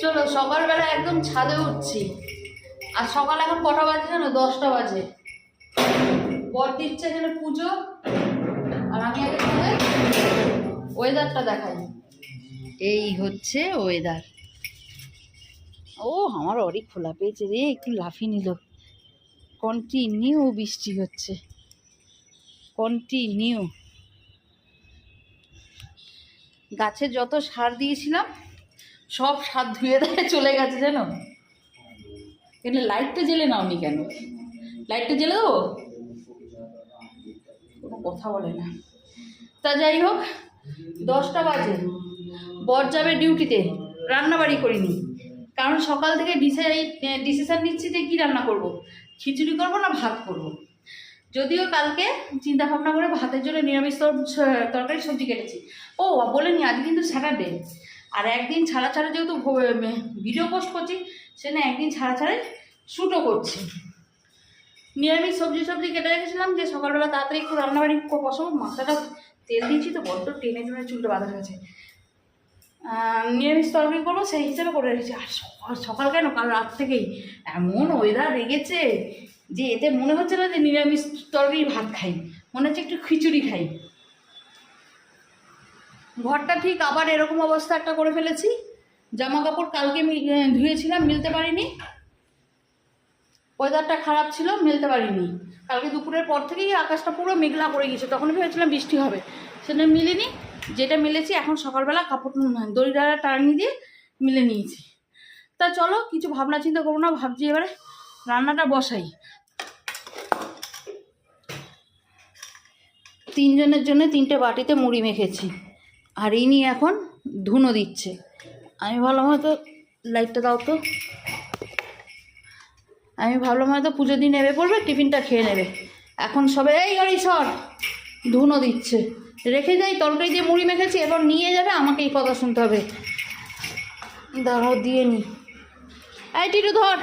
চলো সকালবেলা একদম ছাদে উঠছি। আর সকাল এখন কটা বাজে জানো? 10টা বাজে। বর দিচ্ছে এখানে পুজো, আর আমি আগে ওয়েদারটা দেখাই। এই হচ্ছে ওয়েদার। ও আমার অরি খোলা পেয়েছে রে, একটু লাফিয়ে নিল। কন্টিনিউ বৃষ্টি হচ্ছে, কন্টিনিউ। গাছে যত সার দিয়েছিলাম সব সার ধুয়ে দিয়ে চলে গেছে জানো। এখানে লাইটটা জ্বেলে নাওনি কেন? লাইটটা জ্বেলে দেবো? কোনো কথা বলে না। তা যাই হোক, 10টা বাজে, বর যাবে ডিউটিতে। রান্নাবাড়ি করিনি, কারণ সকাল থেকে ডিসিশন নিচ্ছি যে কী রান্না করব, খিচুড়ি করব না ভাত করব। যদিও কালকে চিন্তা ভাবনা করে ভাতের জন্য নিরামিষ তরকারি সবজি কেটেছি। ও বলেনি, আজ কিন্তু স্যাটারডে, আর একদিন ছাড়া ছাড়া যেহেতু ভিডিও পোস্ট করছি, সেখানে একদিন ছাড়া ছাড়াই শ্যুটও করছি। নিরামিষ সবজি কেটে রেখেছিলাম যে সকালবেলা তাড়াতাড়ি একটু রান্নাবাড়ি বসাবো। মাথাটা তেল দিয়েছি তো বড্ড টেনে টেনে চুলটা বাঁধা হয়েছে। নিরামিষ তরকারি করবো সেই হিসেবে করে রেখেছি। আর সকাল কেন, কাল রাত থেকেই এমন ওয়েদার রেগেছে যে এতে মনে হচ্ছে না যে নিরামিষ তরকারি ভাত খাই, মনে হচ্ছে একটু খিচুড়ি খাই। ঘরটা ঠিক আবার এরকম অবস্থা একটা করে ফেলেছি। জামা কাপড় কালকে ধুয়েছিলাম, মিলতে পারিনি। ওয়েদারটা খারাপ ছিল, মিলতে পারিনি। কালকে দুপুরের পর থেকেই আকাশটা পুরো মেঘলা করে গেছে, তখন ভেবেছিলাম বৃষ্টি হবে, সেটা মিলিনি। যেটা মিলেছি এখন সকালবেলা কাপড় দড়ি দ্বারা টানিয়ে দিয়ে মিলে নিয়েছি। তা চলো কিছু ভাবনা চিন্তা করবো না, ভাবছি এবারে রান্নাটা বসাই। 3 জনের জন্য 3টে বাটিতে মুড়ি মেখেছি, আর ইনি এখন ধুনো দিচ্ছে। আমি ভাবলাম হয়তো লাইটটা দাও তো, আমি ভাবলাম হয়তো পুজো দিয়ে নেবে পড়বে, টিফিনটা খেয়ে নেবে। এখন সবে এই গাড়ি সর, ধুনো দিচ্ছে। রেখে যাই, তরকারি দিয়ে মুড়ি মেখেছি, এবার নিয়ে যাবে, আমাকে এই কথা শুনতে হবে। দাঁড়াও দিয়ে নি। এই টিটু ধর,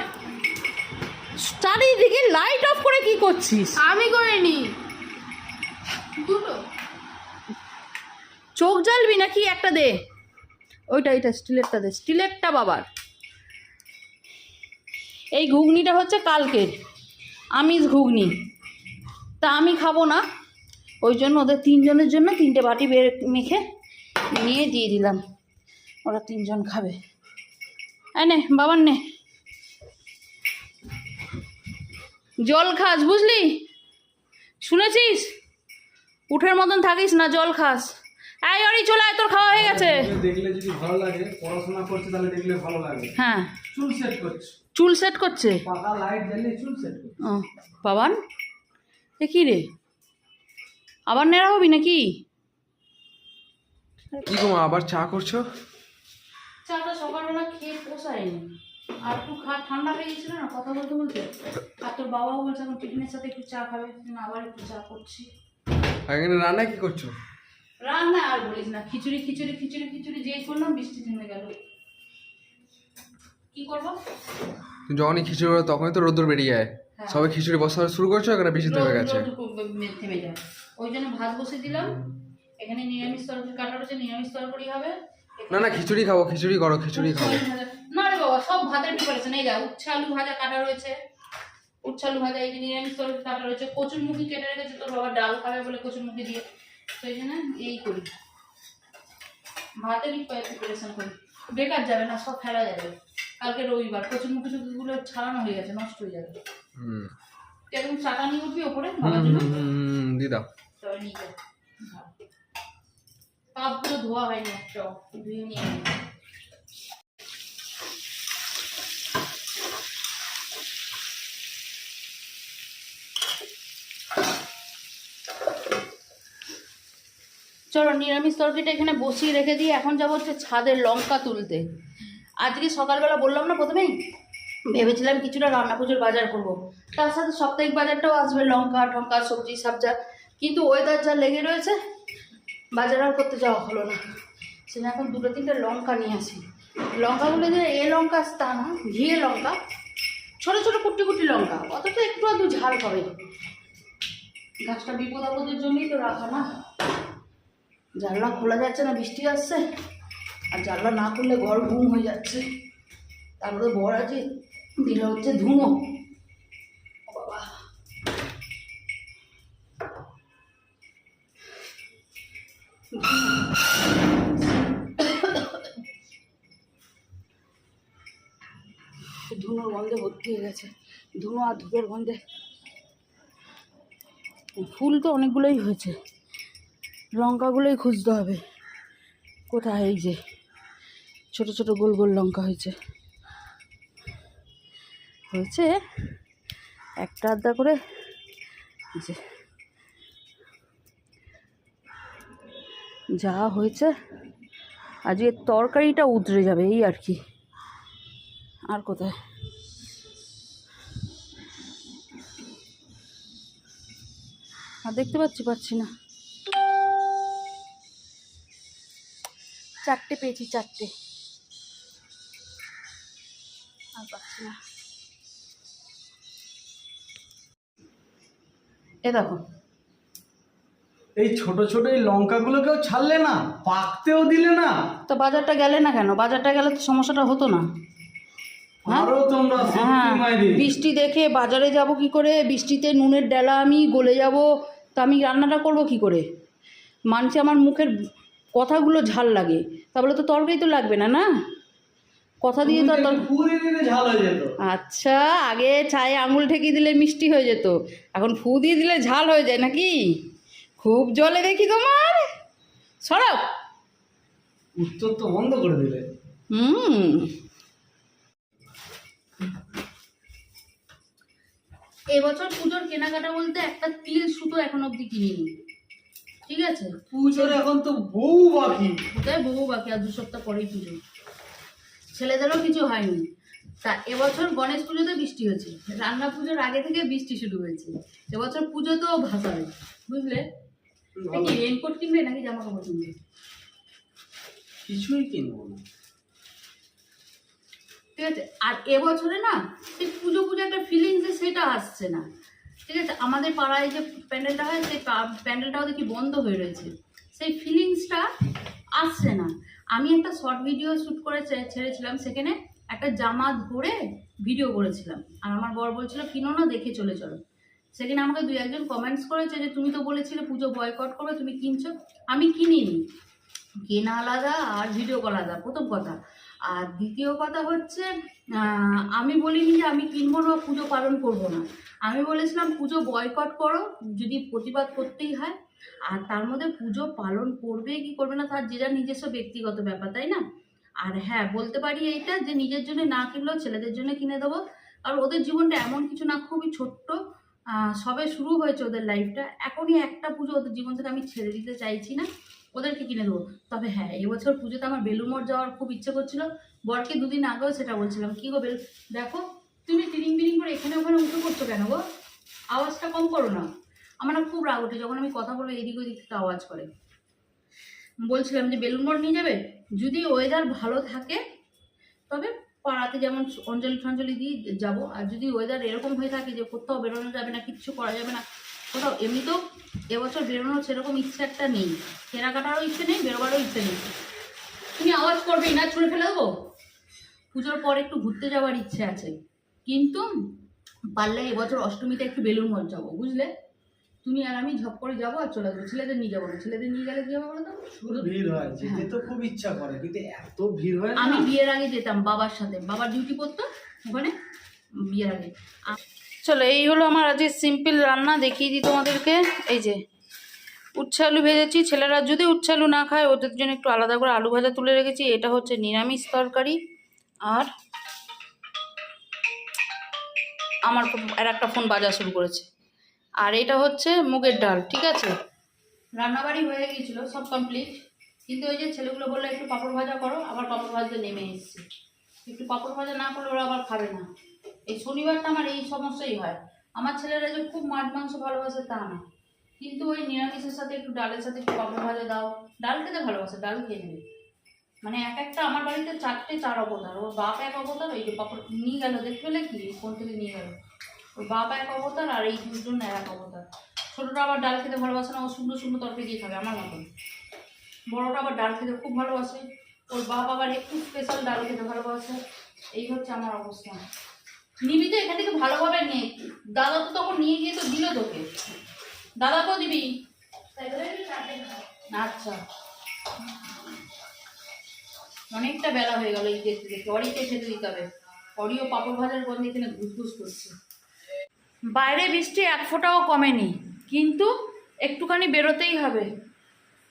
চারিদিকে লাইট অফ করে কি করছিস? আমি করিনি। দুটো চোখ জ্বালবি নাকি? একটা দে, ওইটা স্টিলেরটা দে, স্টিলেরটা বাবার। এই ঘুগনিটা হচ্ছে কালকের আমিষ ঘুগনি, তা আমি খাবো না, ওই জন্য ওদের 3 জনের জন্য 3টে বাটি মেখে নিয়ে দিয়ে দিলাম। ওরা 3 জন খাবে। এই নে বাবার, নে জল খাস, বুঝলি? শুনেছিস? উঠের মতন থাকিস না, জল খাস। এই অরি চলে আয়, তোর খাওয়া হয়ে গেছে। দেখলে যদি ভালো লাগে, পড়াশোনা করছে তাহলে দেখলে ভালো লাগে। হ্যাঁ, চুল সেট করছে, চুল সেট করছে। পাকা লাইট জ্বালিয়ে চুল সেট করছে। ও বাবান, এ কি রে, আবার নেড়া হবি নাকি? কি গো মা, আবার চা করছো? চাটা সকালবেলা খেয়ে পোষায়নি, আর একটু ঠান্ডা হয়ে গেছিল না কথা বলতে বলতে। আর তোর বাবাও বলছে এখন টিফিনের সাথে একটু চা খাবে, আবার একটু চা করছি। এখানে রান্না কি করছো? রান্না আর বলিস না, খিচুড়ি খিচুড়ি খিচুড়ি খিচুড়ি যেই করলাম বৃষ্টি থেমে গেল। কি করবো? যখনই খিচুড়ি করো তখনই তো রোদ্দুর বেরিয়ে যায়। হ্যাঁ। সবাই খিচুড়ি বসা শুরু করছো, এখানে বৃষ্টি থেমে গেছে। থেমে যায়, ওই জন্য ভাত বসে দিলাম। এখানে নিরামিষ তরকারি কাটা রয়েছে, নিরামিষ তরকারি হবে। না না, খিচুড়ি খাবো, খিচুড়ি করো, খিচুড়ি খাবো। না রে বাবা, সব ভাতের প্রিপারেশন। এই যা উচ্ছে আলু ভাজা কাটা রয়েছে, উচ্ছে আলু ভাজা, এই যে নিরামিষ তরকারি কাটা রয়েছে, কচুরমুখী কেটে রেখেছে, তোর বাবা ডাল খাবে বলে কচুরমুখী দিয়ে, তো এই জন্য এই করি, ভাতেরই প্রিপারেশন করি। বেকার যাবে না, সব ফেলা যাবে। কালকে রবিবার, কচুরমুখী টুকুগুলো ছাড়ানো হয়ে গেছে, নষ্ট হয়ে যাবে। একদম চাটা নিয়ে উঠবি ওপরে বাবার জন্য, দিদা তবে নিয়ে যাবে। কাপগুলো ধোয়া হয়নি, একটাও ধুয়ে নিয়ে আনি। চলো নিরামিষ তরকারিটা এখানে বসিয়ে রেখে দিয়ে এখন যাবো হচ্ছে ছাদের লঙ্কা তুলতে। আজকে সকালবেলা বললাম না প্রথমেই, ভেবেছিলাম কিছুটা রান্না পুজোর বাজার করব, তার সাথে সাপ্তাহিক বাজারটাও আসবে, লঙ্কা টঙ্কা সবজি সবজা। কিন্তু ওয়েদার যা লেগে রয়েছে, বাজার আর করতে যাওয়া হলো না। সেটা এখন 2-3টে লঙ্কা নিয়ে আসি। লঙ্কাগুলো যে এ লঙ্কা তা না, ঘিয়ে লঙ্কা, ছোটো ছোটো কুটি কুটি লঙ্কা, অথচ একটু আধটু ঝাল হবে। গাছটা বিপদ আপদের জন্যই তো রাখা না। জানলা খোলা যাচ্ছে না, বৃষ্টি আসছে, আর জানলা না করলে ঘর ঘুম হয়ে যাচ্ছে। তারপরে বর আছে, দিলে হচ্ছে ধুনো। ও বাবা, ধুনোর গন্ধে ভর্তি হয়ে গেছে, ধুনো আর ধূপের গন্ধে। ফুল তো অনেকগুলোই হয়েছে, লঙ্কাগুলোই খুঁজতে হবে কোথায়। এই যে ছোট ছোট গোল গোল লঙ্কা হয়েছে হয়েছে একটা আধটা করে। এই যে যা হয়েছে, আজকে তরকারিটা উতরে যাবে এই আর কি। আর কোথায়? আর দেখতে পাচ্ছি না। 4টে পেয়েছি, 4টে। আর পাচ্ছি না। এ দেখো, এই ছোট ছোট এই লঙ্কাগুলোকেও ছাড়লে না, পাকতেও দিলে না। তো বাজারটা গেলে না কেন? বাজারটা গেলে তো সমস্যাটা হতো না। হ্যাঁ? আরো তোমরা হ্যাঁ, বৃষ্টি দেখে বাজারে যাব কি করে? বৃষ্টিতে নুনের ডেলা আমি গলে যাব, তো আমি রান্নাটা করব কি করে? মানছি আমার মুখের কথাগুলো ঝাল লাগে, তাহলে তো তরকারি তো লাগবে না, না? কথা দিয়ে তো পুরি দিলে ঝাল হয়ে যেত। আচ্ছা, আগে চায়ে আঙুল ঠেকিয়ে দিলে মিষ্টি হয়ে যেত, এখন ফু দিয়ে দিলে ঝাল হয়ে যায় নাকি? খুব জলে দেখি তোমার, সরাও। উত্তর তো বন্ধ করে দিলে। এবছর পুজোর কেনাকাটা বলতে একটা তিল সুতো এখন অবধি কিনিনি, ঠিক আছে? পুজোর এখন তো বউ বাকি। কোথায় বউ বাকি? আর 2 সপ্তাহ পরেই পুজো। ছেলেদেরও কিছু হয়নি। তা এবছর গণেশ পুজোতে বৃষ্টি হয়েছে, রান্না পুজোর আগে থেকে বৃষ্টি শুরু হয়েছে। এবছর পুজো তো ভাসাবে, বুঝলে? কি রেনকোট কিনবে নাকি জামা কাপড় কিনবে? কিছুই কিনবো না, ঠিক আছে? আর এবছরে না সেই পুজো একটা ফিলিংস সেটা আসছে না, ঠিক আছে? আমাদের পাড়ায় যে প্যান্ডেলটা হয়, সেই প্যান্ডেলটাও দেখি বন্ধ হয়ে রয়েছে, সেই ফিলিংসটা আসছে না। আমি একটা শর্ট ভিডিও শ্যুট করে ছেড়েছিলাম, সেখানে একটা জামা ধরে ভিডিও করেছিলাম, আর আমার বর বলছিল কিনো না, দেখে চলে চলো। সেখানে আমাকে 2-1 জন কমেন্টস করেছে যে তুমি তো বলেছিলে পুজো বয়কট করবে, তুমি কিনছো। আমি কিনিনি, কেনা আলাদা আর ভিডিও করা আলাদা, প্রথম কথা। আর দ্বিতীয় কথা হচ্ছে, আমি বলিনি যে আমি কিনবো না, পুজো পালন করবো না। আমি বলেছিলাম পুজো বয়কট করো যদি প্রতিবাদ করতেই হয়, আর তার মধ্যে পুজো পালন করবে কি করবে না তার যে যার নিজস্ব ব্যক্তিগত ব্যাপার, তাই না? আর হ্যাঁ, বলতে পারি এইটা যে নিজের জন্য না কিনলেও ছেলেদের জন্য কিনে দেবো, আর ওদের জীবনটা এমন কিছু না, খুবই ছোট্ট, সবে শুরু হয়েছে ওদের লাইফটা। এখনই একটা পুজো ওদের জীবন থেকে আমি ছেড়ে দিতে চাইছি না, ওদেরকে কিনে দেবো। তবে হ্যাঁ, এবছর পুজোতে আমার বেলুড় মঠ যাওয়ার খুব ইচ্ছে করছিল, বরকে 2 দিন আগেও সেটা বলছিলাম, কি গো দেখো তুমি টিরিং বিরিং করে এখানে ওখানে উঠে পড়ছো কেন গো? আওয়াজটা কম করো না। আমার না খুব রাগ ওঠে যখন আমি কথা বলবো এদিক ওদিক থেকে আওয়াজ করে। বলছিলাম যে বেলুড় মঠ নিয়ে যাবে, যদি ওয়েদার ভালো থাকে তবে পাড়াতে যেমন অঞ্জলি টঞ্জলি দিয়ে যাবো, আর যদি ওয়েদার এরকম হয়ে থাকে যে কোথাও বেরোনো যাবে না, কিচ্ছু করা যাবে না কোথাও, এমনিতেও এবছর বেরোনোর সেরকম ইচ্ছে একটা নেই, কেনাকাটারও ইচ্ছে নেই, বেরোবারও ইচ্ছে নেই। তুমি আওয়াজ করবেই না, ছুঁড়ে ফেলে দেবো। পুজোর পর একটু ঘুরতে যাওয়ার ইচ্ছে আছে, কিন্তু পারলে এবছর অষ্টমীতে একটু বেলুড় মঠ যাবো, বুঝলে? তুমি আর আমি ঝপ করে যাবো আর চলে আসবো। ছেলেদের নিয়ে যাবো না, ছেলেদের নিয়ে গেলে কি হবে বলো তো? শুধু ভিড় হয়, যেতে তো খুব ইচ্ছা করে, কিন্তু এত ভিড় হয় না। আমি বিয়ের আগে যেতাম বাবার সাথে, বাবার ডিউটি পড়তো ওখানে বিয়ের আগে। চলো, এই হলো আমার আজকে সিম্পল রান্না, দেখিয়ে দিই তোমাদেরকে। এই যে উচ্ছে আলু ভেজেছি, ছেলেরা যদি উচ্ছে আলু না খায় ওদের জন্য একটু আলাদা করে আলু ভাজা তুলে রেখেছি। এটা হচ্ছে নিরামিষ তরকারি, আর আমার আর একটা ফোন বাজা শুরু করেছে, আর এটা হচ্ছে মুগের ডাল, ঠিক আছে? রান্নাবাড়ি হয়ে গিয়েছিল, সব কমপ্লিট, কিন্তু ওই যে ছেলেগুলো বললো একটু পাঁপড় ভাজা করো, আবার পাঁপড় ভাজতে নেমে এসেছি। একটু পাঁপড় ভাজা না করলে ওরা আবার খাবে না। এই শনিবারটা আমার এই সমস্যাই হয়। আমার ছেলেরা যে খুব মাছ মাংস ভালোবাসে তা না, কিন্তু ওই নিরামিষের সাথে একটু ডালের সাথে একটু পাঁপড় ভাজা দাও, ডাল খেতে ভালোবাসে, ডাল খেয়ে নেবে। মানে এক একটা আমার বাড়িতে 4 অবতার, ওর বাপ এক অবতার, ওই যে পাঁপড় নিয়ে গেল দেখতে পেলে কি ফোন থেকে নিয়ে গেল, ওর বাপ এক অবতার আর এই 2 জন এক অবতার। ছোটোটা আবার ডাল খেতে ভালোবাসে না, ও সুন্দর সুন্দর তরকারি দিয়ে খাবে আমার মতন। বড়োটা আবার ডাল খেতে খুব ভালোবাসে, ওর বাবা আবার একটু স্পেশাল ডাল খেতে ভালোবাসে। এই হচ্ছে আমার অবস্থা। নিবি তো এখান থেকে ভালোভাবে নে, দাদা তো তখন নিয়ে গিয়ে তো দিল তোকে, দাদাকেও দিবি। আচ্ছা, অনেকটা বেলা হয়ে গেল এই দেখতে দেখতে। অরিকে খেতে দিতে হবে, অরিও পাপড় ভাজার গন্ধে এখানে ঘুসঘুস করছে। বাইরে বৃষ্টি এক ফোঁটাও কমেনি, কিন্তু একটুখানি বেরোতেই হবে।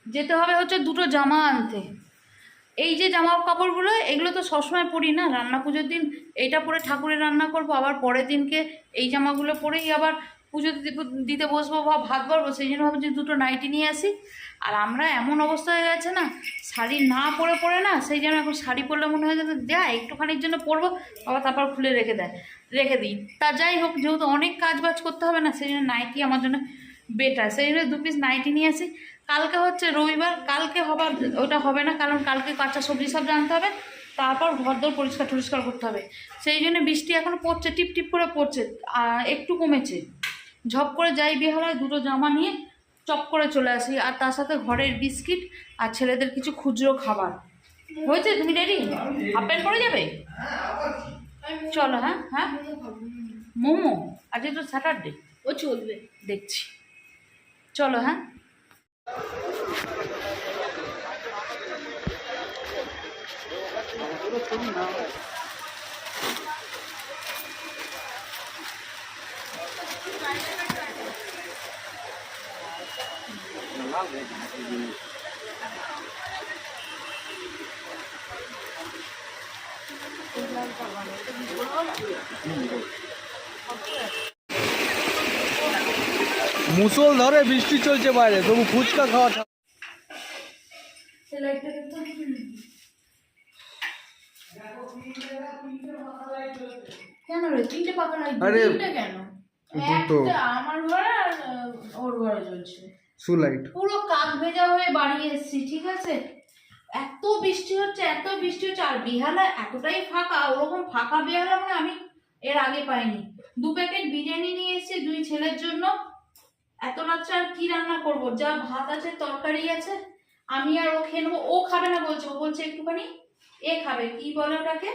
যেতে হবে হচ্ছে দুটো জামা আনতে। এই যে জামা কাপড়গুলো, এগুলো তো সবসময় পরি না, রান্না পুজোর দিন এইটা পরে ঠাকুরের রান্না করব, আবার পরের দিনকে এই জামাগুলো পরেই আবার পুজো দিতে বসবো বা ভাত বাড়বো। সেই জন্য ভাবছি দুটো নাইটি নিয়ে আসি। আর আমরা এমন অবস্থা হয়ে গেছে না, শাড়ি না পরে না, সেই জন্য এখন শাড়ি পরলে মনে হয় যেন যা একটুখানির জন্য পরবো, আবার তারপর খুলে রেখে দিই। তা যাই হোক, যেহেতু অনেক কাজ বাজ করতে হবে না, সেই জন্য নাইটি আমার জন্য বেটার। সেই জন্য 2 পিস নাইটি নিয়ে আসি। কালকে হচ্ছে রবিবার, কালকে ওটা হবে না, কারণ কালকে কাঁচা সবজি সব জানতে হবে, তারপর ঘরদোর পরিষ্কার করতে হবে। সেই জন্য বৃষ্টি এখন পড়ছে, টিপ টিপ করে পড়ছে, একটু কমেছে। ঝপ করে যাই বেহালায়, দুটো জামা নিয়ে চপ করে চলে আসি, আর তার সাথে ঘরের বিস্কিট আর ছেলেদের কিছু খুচরো খাবার। হয়েছে? তুমি রেডি? হাফ প্যান্ট পরে যাবে? চলো। হ্যাঁ হ্যাঁ, মোমো আজকে তো স্যাটারডে, ও চলবে। দেখছি। চলো। হ্যাঁ, মুসল ধরে বৃষ্টি চলছে বাইরে, তবু ফুচকা খাওয়া কেন রে 3টে পাকা লাইট? আরে 3টে কেন? দুটো একটা আমার ঘরে আর ওর ঘরে জ্বলছে। সুলাইট। পুরো কাক ভেজা হয়ে বাড়ি এসেছি, ঠিক আছে? এত বৃষ্টি হচ্ছে, আর বেহালা এতটাই ফাঁকা, ওরকম ফাঁকা বেহালা মানে আমি এর আগে পাইনি। 2 প্যাকেট বিরিয়ানি নিয়ে এসেছি 2 ছেলের জন্য। এত রাত্রে আর কি রান্না করব? যা ভাত আছে, তরকারি আছে, আমি আর ও খেয়ে নেবো। ও খাবে না বলছে, ও বলছে একটুখানি খাবে, কি বলে ওটাকে,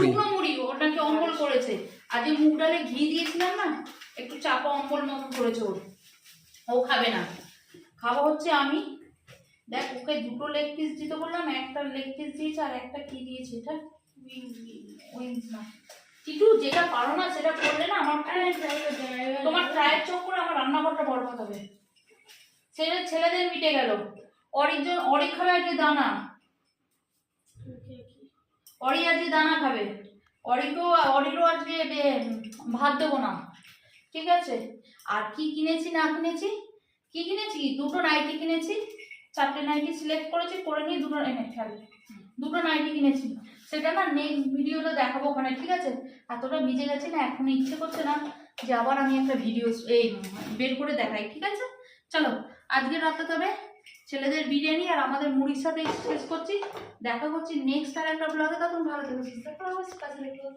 শুকনো মুড়ি, ওটাকে অম্বল করেছে। আর যে মুগ ডালে ঘি দিয়েছিলাম না, একটু চাপা অম্বল মতন করেছে ও খাবে না। খাবো হচ্ছে আমি। দেখ, ওকে 2টো লেগ পিস দিতে বললাম, একটা লেগ পিস দিয়েছে আর একটা কি দিয়েছে, এটা উইংস না। টিটু, যেটা পারো না সেটা করলে না আমার তোমার ট্রায়ের চক্করে আমার রান্নাঘরটা বরবাদ হবে। ছেলেদের মিটে গেল। অরি খাবে আজকে দানা, অরি আজকে দানা খাবে। অরিরও আজকে ভাত দেবো না, ঠিক আছে? আর কি কিনেছি না কিনেছি, কি কিনেছি? 2টো নাইটি কিনেছি, 4টে নাইটি সিলেক্ট করেছি, করে নিয়ে 2টো নাইটি কিনেছি। সেটা না নেক্সট ভিডিওতে দেখাবো ওখানে, ঠিক আছে? এতটা ভিজে গেছি না, এখন ইচ্ছে করছে না যে আবার আমি একটা ভিডিও বের করে দেখাই, ঠিক আছে? চলো, আজকে রাতে তবে ছেলেদের বিরিয়ানি আর আমাদের মুড়ির সাথে শেষ করছি। দেখা করছি নেক্সট আর একটা ব্লগে। তখন ভালো থেকো, সুস্থ থেকো, কাছে রেখো।